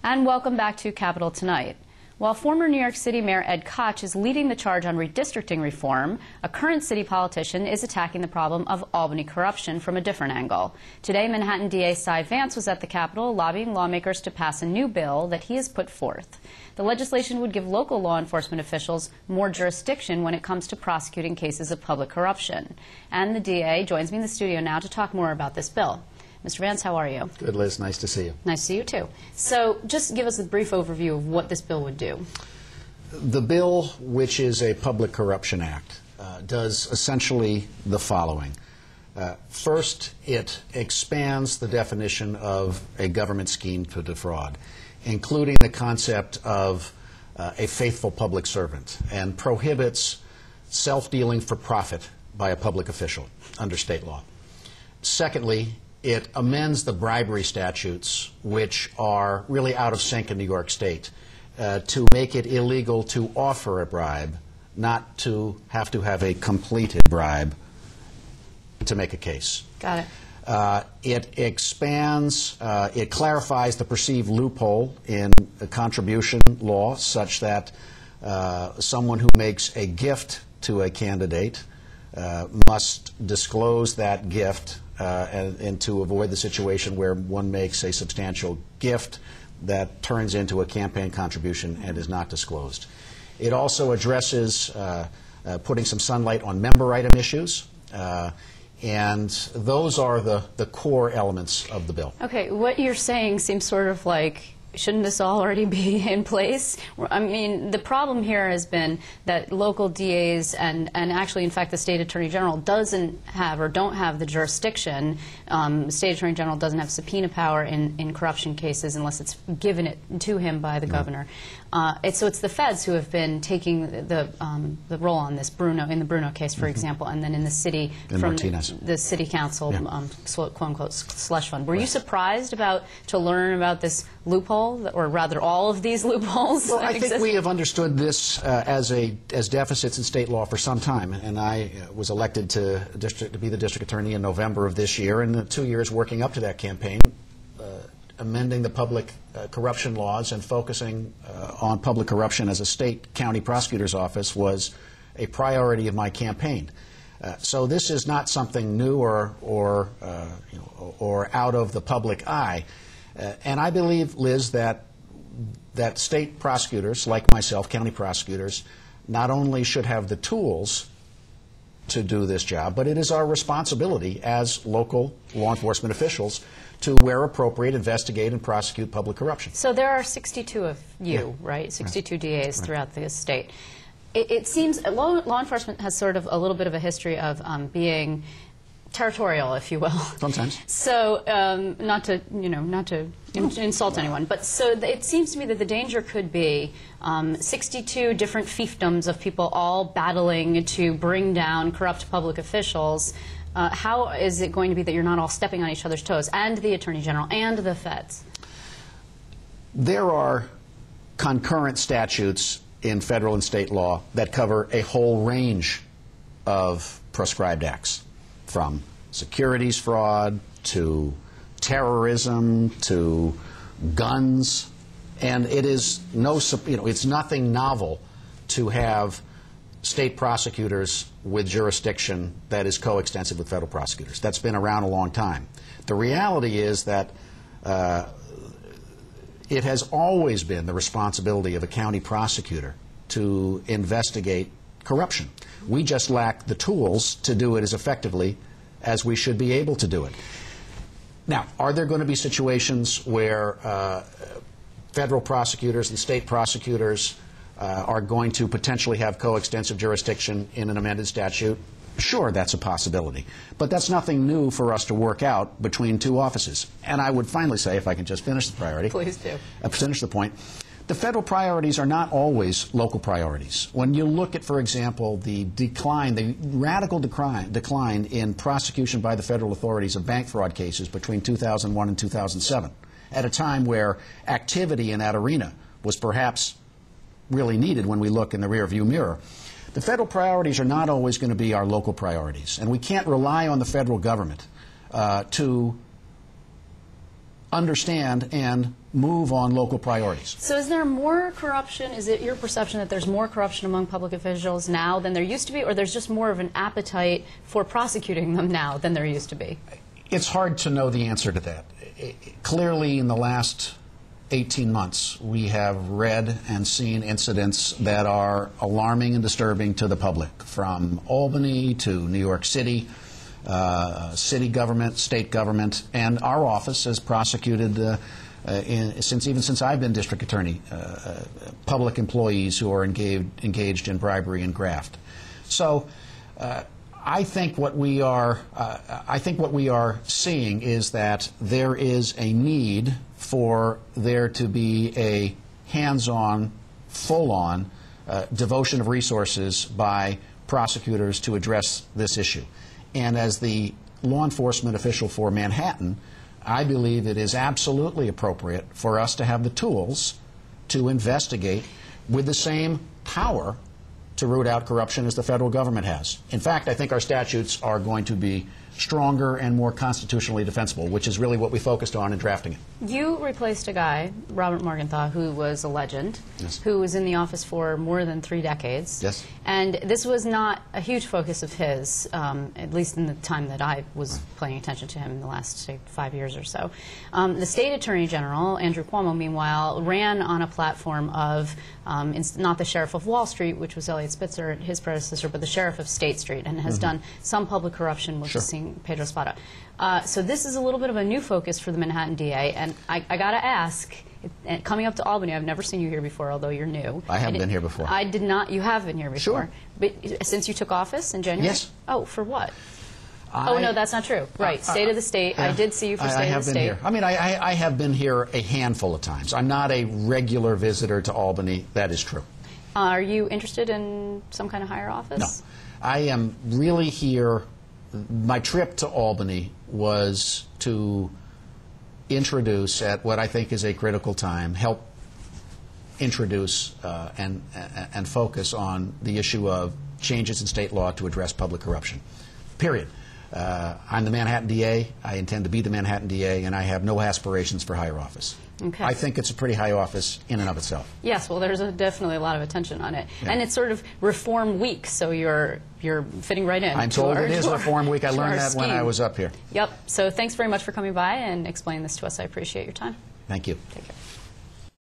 And welcome back to Capitol Tonight. While former New York City Mayor Ed Koch is leading the charge on redistricting reform, a current city politician is attacking the problem of Albany corruption from a different angle. Today, Manhattan DA Cy Vance was at the Capitol lobbying lawmakers to pass a new bill that he has put forth. The legislation would give local law enforcement officials more jurisdiction when it comes to prosecuting cases of public corruption. And the DA joins me in the studio now to talk more about this bill. Mr. Vance, how are you? Good, Liz. Nice to see you. Nice to see you, too. So just give us a brief overview of what this bill would do. The bill, which is a Public Corruption Act, does essentially the following. First, it expands the definition of a government scheme to defraud, including the concept of a faithful public servant, and prohibits self-dealing for profit by a public official under state law. Secondly, it amends the bribery statutes, which are really out of sync in New York State, to make it illegal to offer a bribe, not to have a completed bribe to make a case. Got it. It expands, it clarifies the perceived loophole in the contribution law such that someone who makes a gift to a candidate must disclose that gift and to avoid the situation where one makes a substantial gift that turns into a campaign contribution and is not disclosed. It also addresses putting some sunlight on member item issues, and those are the core elements of the bill. Okay, what you're saying seems sort of like, shouldn't this all already be in place? I mean, the problem here has been that local DAs and actually, in fact, the State Attorney General doesn't have or don't have the jurisdiction. The State Attorney General doesn't have subpoena power in corruption cases unless it's given it to him by the governor. So it's the feds who have been taking the role on this, in the Bruno case, for example, and then in the city from the city council, quote-unquote, slush fund. Were you surprised to learn about this loophole, or rather all of these loopholes? Well, I think we have understood this as deficits in state law for some time, and I was elected to be the district attorney in November of this year, and the 2 years working up to that campaign, amending the public corruption laws and focusing on public corruption as a state county prosecutor's office was a priority of my campaign. So this is not something new or out of the public eye. And I believe, Liz, that state prosecutors, like myself, county prosecutors, not only should have the tools to do this job, but it is our responsibility as local law enforcement officials to, where appropriate, investigate and prosecute public corruption. So there are 62 of you, right? 62 DAs throughout the state. It seems law enforcement has sort of a little bit of a history of being territorial, if you will. Sometimes. So not to insult anyone, but so it seems to me that the danger could be 62 different fiefdoms of people all battling to bring down corrupt public officials. How is it going to be that you're not all stepping on each other's toes, and the Attorney General and the feds? There are concurrent statutes in federal and state law that cover a whole range of proscribed acts, from securities fraud to terrorism to guns, and it is it's nothing novel to have state prosecutors with jurisdiction that is coextensive with federal prosecutors. That's been around a long time. The reality is that it has always been the responsibility of a county prosecutor to investigate corruption. We just lack the tools to do it as effectively as we should be able to do it. Now, are there going to be situations where federal prosecutors and state prosecutors are going to potentially have coextensive jurisdiction in an amended statute? Sure, that's a possibility. But that's nothing new for us to work out between two offices. And I would finally say, if I can just finish the priority. Please do. Finish the point. The federal priorities are not always local priorities. When you look at, for example, the radical decline in prosecution by the federal authorities of bank fraud cases between 2001 and 2007, at a time where activity in that arena was perhaps really needed when we look in the rearview mirror, the federal priorities are not always going to be our local priorities. And we can't rely on the federal government to understand and move on local priorities. So is there more corruption? Is it your perception that there's more corruption among public officials now than there used to be, or there's just more of an appetite for prosecuting them now than there used to be? It's hard to know the answer to that. Clearly, in the last 18 months, we have read and seen incidents that are alarming and disturbing to the public, from Albany to New York City. City government, state government, and our office has prosecuted, since I've been district attorney, public employees who are engaged in bribery and graft. So I think what we are seeing is that there is a need for there to be a hands-on, full-on devotion of resources by prosecutors to address this issue. And as the law enforcement official for Manhattan, I believe it is absolutely appropriate for us to have the tools to investigate with the same power to root out corruption as the federal government has. In fact, I think our statutes are going to be stronger and more constitutionally defensible, which is really what we focused on in drafting it. You replaced a guy, Robert Morgenthau, who was a legend, yes, who was in the office for more than 3 decades. Yes. And this was not a huge focus of his, at least in the time that I was paying attention to him in the last, say, 5 years or so. The State Attorney General, Andrew Cuomo, meanwhile, ran on a platform of not the Sheriff of Wall Street, which was Eliot Spitzer, his predecessor, but the Sheriff of State Street, and has done some public corruption with Pedro Espada. So this is a little bit of a new focus for the Manhattan DA, and I got to ask, coming up to Albany, I've never seen you here before, although you're new. I haven't been here before. I did not. You have been here before. Sure. But since you took office in January? Yes. Oh, for what? Oh, no, that's not true. Right. State of the State. I did see you for State of the State. Here. I mean, I have been here a handful of times. I'm not a regular visitor to Albany. That is true. Are you interested in some kind of higher office? No. I am really here. My trip to Albany was to introduce, at what I think is a critical time, help introduce and focus on the issue of changes in state law to address public corruption. Period. I'm the Manhattan DA. I intend to be the Manhattan DA, and I have no aspirations for higher office. Okay. I think it's a pretty high office in and of itself. Yes, well, there's definitely a lot of attention on it. Yeah. And it's sort of Reform Week, so you're fitting right in. I'm told it is Reform Week. I learned that when I was up here. Yep. So thanks very much for coming by and explaining this to us. I appreciate your time. Thank you. Take care.